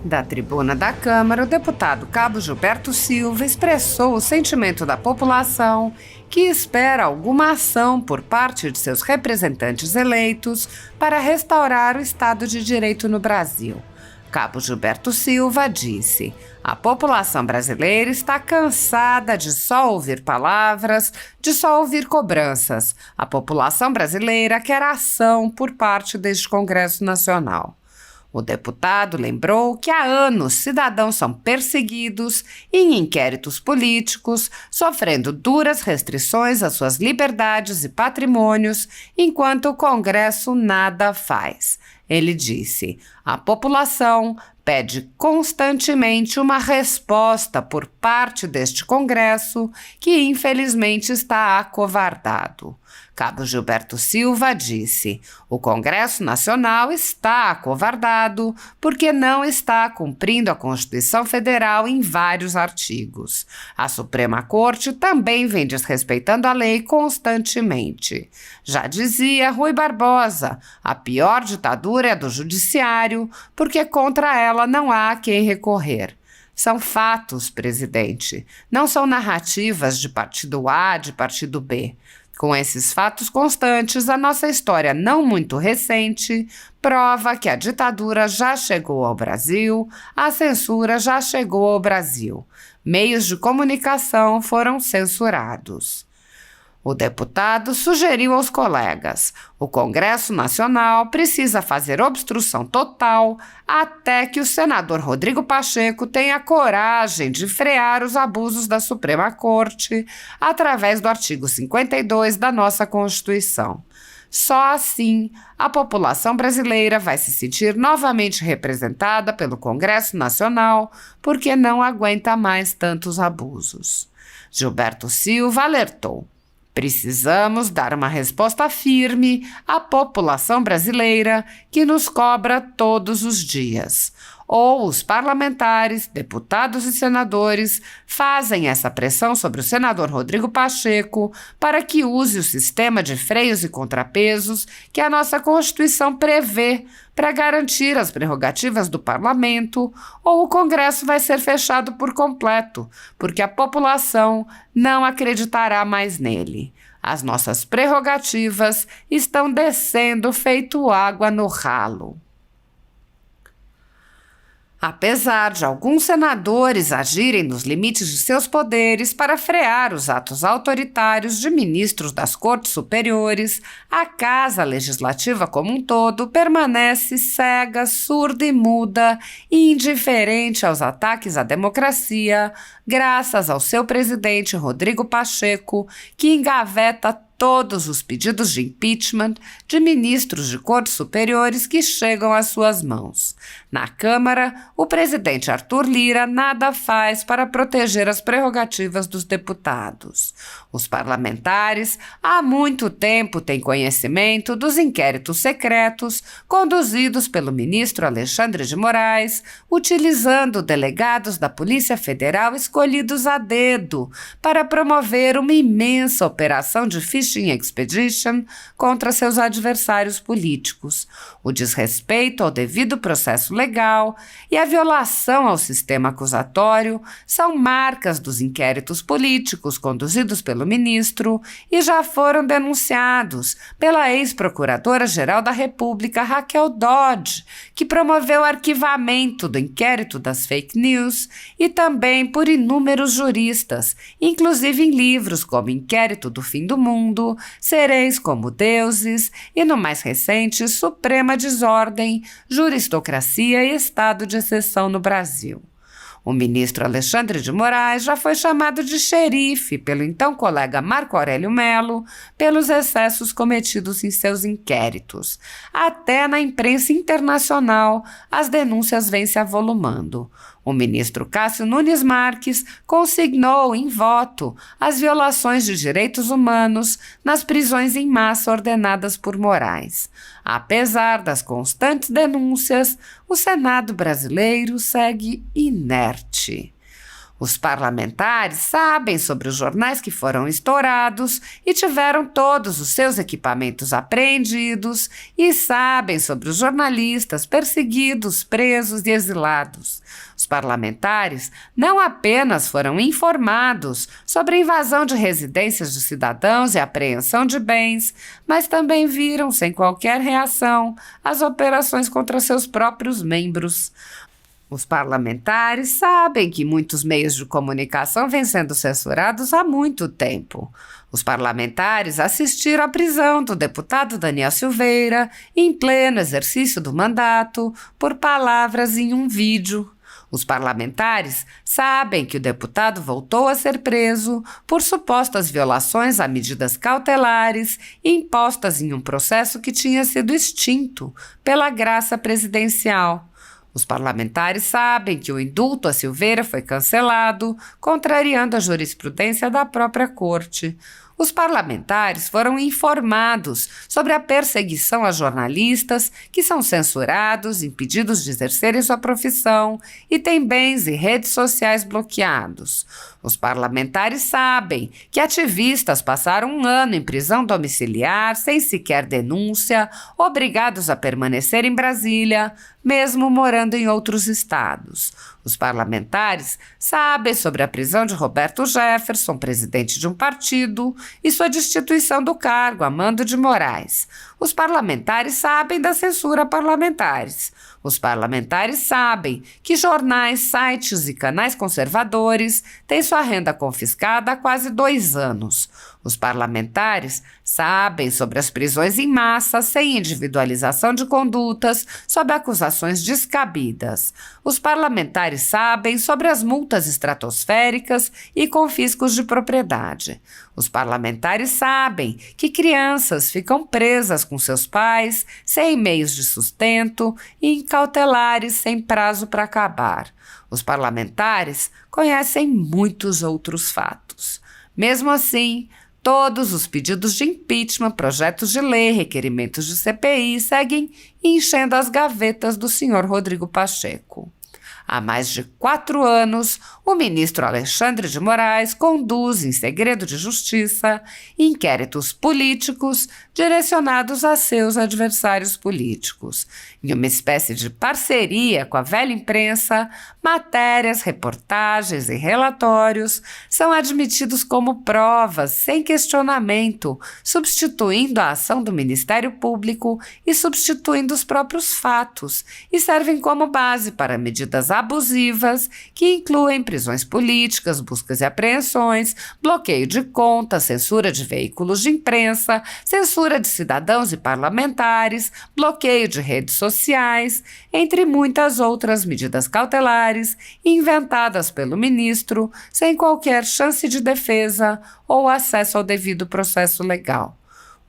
Da tribuna da Câmara, o deputado Cabo Gilberto Silva expressou o sentimento da população que espera alguma ação por parte de seus representantes eleitos para restaurar o Estado de Direito no Brasil. Cabo Gilberto Silva disse: a população brasileira está cansada de só ouvir palavras, de só ouvir cobranças. A população brasileira quer ação por parte deste Congresso Nacional. O deputado lembrou que há anos cidadãos são perseguidos em inquéritos políticos, sofrendo duras restrições às suas liberdades e patrimônios, enquanto o Congresso nada faz. Ele disse: a população pede constantemente uma resposta por parte deste Congresso, que infelizmente está acovardado. Cabo Gilberto Silva disse: o Congresso Nacional está acovardado porque não está cumprindo a Constituição Federal em vários artigos. A Suprema Corte também vem desrespeitando a lei constantemente. Já dizia Rui Barbosa: a pior ditadura é a do judiciário, porque contra ela não há quem recorrer. São fatos, presidente, não são narrativas de partido A, de partido B. Com esses fatos constantes, a nossa história não muito recente prova que a ditadura já chegou ao Brasil, a censura já chegou ao Brasil. Meios de comunicação foram censurados. O deputado sugeriu aos colegas: o Congresso Nacional precisa fazer obstrução total até que o senador Rodrigo Pacheco tenha coragem de frear os abusos da Suprema Corte através do artigo 52 da nossa Constituição. Só assim a população brasileira vai se sentir novamente representada pelo Congresso Nacional, porque não aguenta mais tantos abusos. Gilberto Silva alertou: precisamos dar uma resposta firme à população brasileira que nos cobra todos os dias. Ou os parlamentares, deputados e senadores fazem essa pressão sobre o senador Rodrigo Pacheco para que use o sistema de freios e contrapesos que a nossa Constituição prevê para garantir as prerrogativas do parlamento, ou o Congresso vai ser fechado por completo, porque a população não acreditará mais nele. As nossas prerrogativas estão descendo feito água no ralo. Apesar de alguns senadores agirem nos limites de seus poderes para frear os atos autoritários de ministros das Cortes Superiores, a Casa Legislativa como um todo permanece cega, surda e muda e indiferente aos ataques à democracia, graças ao seu presidente Rodrigo Pacheco, que engaveta todos os pedidos de impeachment de ministros de cortes superiores que chegam às suas mãos. Na Câmara, o presidente Arthur Lira nada faz para proteger as prerrogativas dos deputados. Os parlamentares há muito tempo têm conhecimento dos inquéritos secretos conduzidos pelo ministro Alexandre de Moraes, utilizando delegados da Polícia Federal escolhidos a dedo para promover uma imensa operação de Fishing Expedition contra seus adversários políticos. O desrespeito ao devido processo legal e a violação ao sistema acusatório são marcas dos inquéritos políticos conduzidos pelo ministro e já foram denunciados pela ex-procuradora-geral da República, Raquel Dodge, que promoveu o arquivamento do inquérito das fake news, e também por inúmeros juristas, inclusive em livros como Inquérito do Fim do Mundo, Sereis como Deuses e, no mais recente, Suprema Desordem, Juristocracia e Estado de Exceção no Brasil. O ministro Alexandre de Moraes já foi chamado de xerife pelo então colega Marco Aurélio Mello pelos excessos cometidos em seus inquéritos. Até na imprensa internacional, as denúncias vêm se avolumando. O ministro Cássio Nunes Marques consignou em voto as violações de direitos humanos nas prisões em massa ordenadas por Moraes. Apesar das constantes denúncias, o Senado brasileiro segue inerte. Os parlamentares sabem sobre os jornais que foram estourados e tiveram todos os seus equipamentos apreendidos e sabem sobre os jornalistas perseguidos, presos e exilados. Os parlamentares não apenas foram informados sobre a invasão de residências de cidadãos e apreensão de bens, mas também viram, sem qualquer reação, as operações contra seus próprios membros. Os parlamentares sabem que muitos meios de comunicação vêm sendo censurados há muito tempo. Os parlamentares assistiram à prisão do deputado Daniel Silveira em pleno exercício do mandato por palavras em um vídeo. Os parlamentares sabem que o deputado voltou a ser preso por supostas violações a medidas cautelares impostas em um processo que tinha sido extinto pela graça presidencial. Os parlamentares sabem que o indulto a Silveira foi cancelado, contrariando a jurisprudência da própria corte. Os parlamentares foram informados sobre a perseguição a jornalistas que são censurados, impedidos de exercerem sua profissão e têm bens e redes sociais bloqueados. Os parlamentares sabem que ativistas passaram 1 ano em prisão domiciliar, sem sequer denúncia, obrigados a permanecer em Brasília, mesmo morando em outros estados. Os parlamentares sabem sobre a prisão de Roberto Jefferson, presidente de um partido, e sua destituição do cargo a mando de Moraes. Os parlamentares sabem da censura a parlamentares. Os parlamentares sabem que jornais, sites e canais conservadores têm sua renda confiscada há quase 2 anos. Os parlamentares sabem sobre as prisões em massa sem individualização de condutas sob acusações descabidas. Os parlamentares sabem sobre as multas estratosféricas e confiscos de propriedade. Os parlamentares sabem que crianças ficam presas com seus pais, sem meios de sustento e em cautelares sem prazo para acabar. Os parlamentares conhecem muitos outros fatos. Mesmo assim, todos os pedidos de impeachment, projetos de lei, requerimentos de CPI seguem enchendo as gavetas do senhor Rodrigo Pacheco. Há mais de 4 anos, o ministro Alexandre de Moraes conduz, em segredo de justiça, inquéritos políticos direcionados a seus adversários políticos. Em uma espécie de parceria com a velha imprensa, matérias, reportagens e relatórios são admitidos como provas, sem questionamento, substituindo a ação do Ministério Público e substituindo os próprios fatos, e servem como base para medidas abusivas que incluem prisões políticas, buscas e apreensões, bloqueio de contas, censura de veículos de imprensa, censura de cidadãos e parlamentares, bloqueio de redes sociais, entre muitas outras medidas cautelares inventadas pelo ministro sem qualquer chance de defesa ou acesso ao devido processo legal.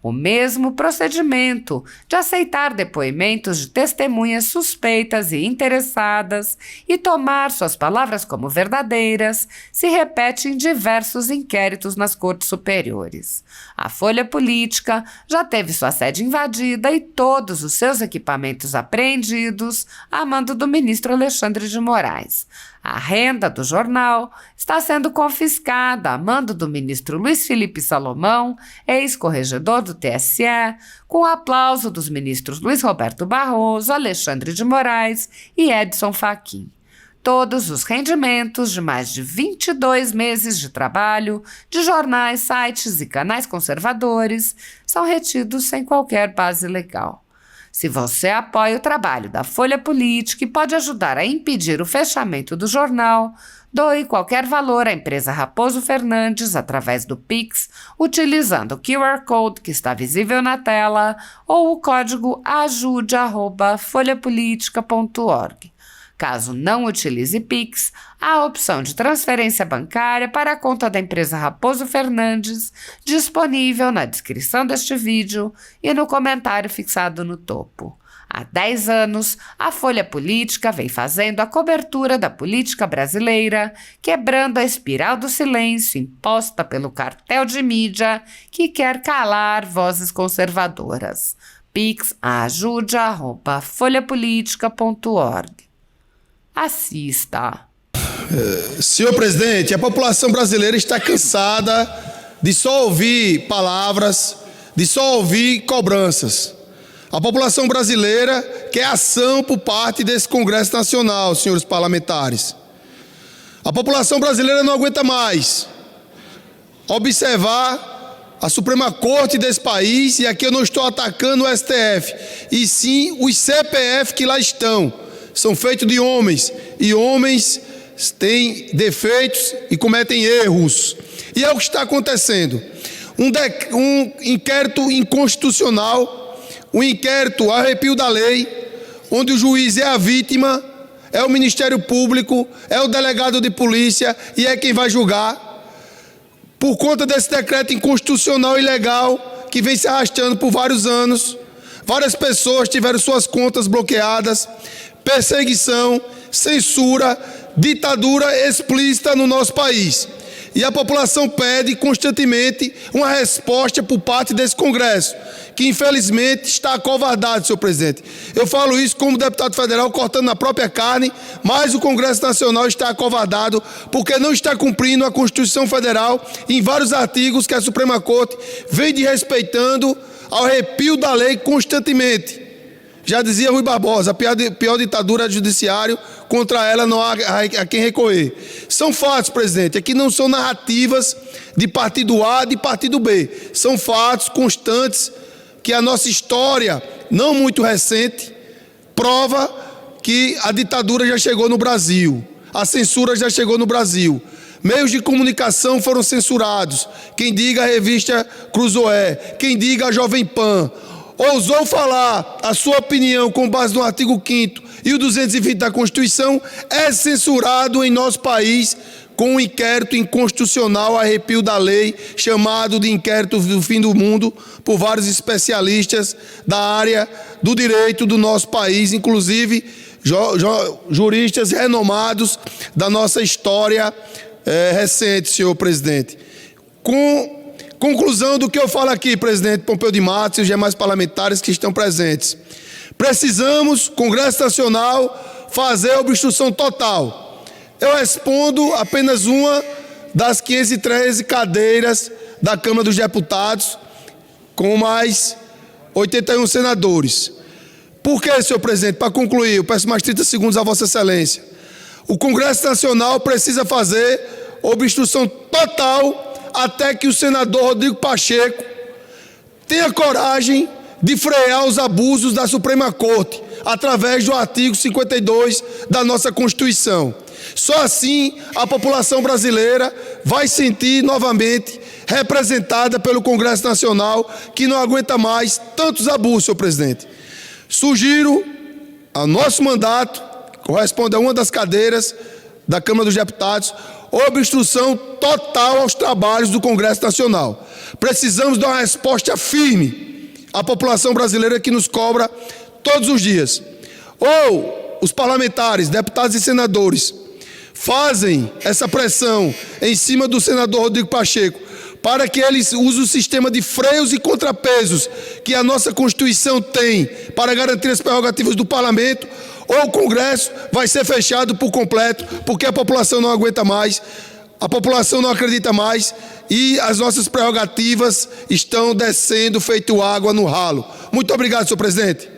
O mesmo procedimento de aceitar depoimentos de testemunhas suspeitas e interessadas e tomar suas palavras como verdadeiras se repete em diversos inquéritos nas cortes superiores. A Folha Política já teve sua sede invadida e todos os seus equipamentos apreendidos a mando do ministro Alexandre de Moraes. A renda do jornal está sendo confiscada a mando do ministro Luiz Felipe Salomão, ex-corregedor do TSE, com o aplauso dos ministros Luiz Roberto Barroso, Alexandre de Moraes e Edson Fachin. Todos os rendimentos de mais de 22 meses de trabalho de jornais, sites e canais conservadores são retidos sem qualquer base legal. Se você apoia o trabalho da Folha Política e pode ajudar a impedir o fechamento do jornal, doe qualquer valor à empresa Raposo Fernandes através do Pix, utilizando o QR Code que está visível na tela ou o código ajude@folhapolitica.org. Caso não utilize Pix, há a opção de transferência bancária para a conta da empresa Raposo Fernandes, disponível na descrição deste vídeo e no comentário fixado no topo. Há 10 anos, a Folha Política vem fazendo a cobertura da política brasileira, quebrando a espiral do silêncio imposta pelo cartel de mídia que quer calar vozes conservadoras. Pix ajude@folhapolitica.org. Assista. Senhor presidente, a população brasileira está cansada de só ouvir palavras, de só ouvir cobranças. A população brasileira quer ação por parte desse Congresso Nacional, senhores parlamentares. A população brasileira não aguenta mais observar a Suprema Corte desse país, e aqui eu não estou atacando o STF, e sim os CPF que lá estão. São feitos de homens, e homens têm defeitos e cometem erros. E é o que está acontecendo. Um inquérito inconstitucional, um inquérito a arrepio da lei, onde o juiz é a vítima, é o Ministério Público, é o delegado de polícia e é quem vai julgar, por conta desse decreto inconstitucional e ilegal que vem se arrastando por vários anos. Várias pessoas tiveram suas contas bloqueadas, perseguição, censura, ditadura explícita no nosso país. E a população pede constantemente uma resposta por parte desse Congresso, que infelizmente está acovardado, senhor presidente. Eu falo isso como deputado federal, cortando na própria carne, mas o Congresso Nacional está acovardado porque não está cumprindo a Constituição Federal em vários artigos que a Suprema Corte vem desrespeitando ao arrepio da lei constantemente. Já dizia Rui Barbosa, a pior ditadura é do judiciário, contra ela não há a quem recorrer. São fatos, presidente, aqui não são narrativas de partido A, de partido B. São fatos constantes que a nossa história, não muito recente, prova que a ditadura já chegou no Brasil, a censura já chegou no Brasil. Meios de comunicação foram censurados. Quem diga a revista Cruzoé, quem diga a Jovem Pan, ousou falar a sua opinião com base no artigo 5º e o 220 da Constituição, é censurado em nosso país com um inquérito inconstitucional a arrepio da lei, chamado de inquérito do fim do mundo, por vários especialistas da área do direito do nosso país, inclusive juristas renomados da nossa história recente, senhor presidente. Conclusão do que eu falo aqui, presidente Pompeu de Matos e os demais parlamentares que estão presentes. Precisamos, Congresso Nacional, fazer a obstrução total. Eu respondo apenas uma das 513 cadeiras da Câmara dos Deputados, com mais 81 senadores. Por quê, senhor presidente? Para concluir, eu peço mais 30 segundos a Vossa Excelência. O Congresso Nacional precisa fazer obstrução total até que o senador Rodrigo Pacheco tenha coragem de frear os abusos da Suprema Corte, através do artigo 52 da nossa Constituição. Só assim a população brasileira vai sentir novamente representada pelo Congresso Nacional, que não aguenta mais tantos abusos, senhor presidente. Sugiro ao nosso mandato, corresponde a uma das cadeiras da Câmara dos Deputados, obstrução total aos trabalhos do Congresso Nacional. Precisamos dar uma resposta firme à população brasileira que nos cobra todos os dias. Ou os parlamentares, deputados e senadores, fazem essa pressão em cima do senador Rodrigo Pacheco para que ele use o sistema de freios e contrapesos que a nossa Constituição tem para garantir as prerrogativas do parlamento, ou o Congresso vai ser fechado por completo, porque a população não aguenta mais, a população não acredita mais e as nossas prerrogativas estão descendo feito água no ralo. Muito obrigado, senhor presidente.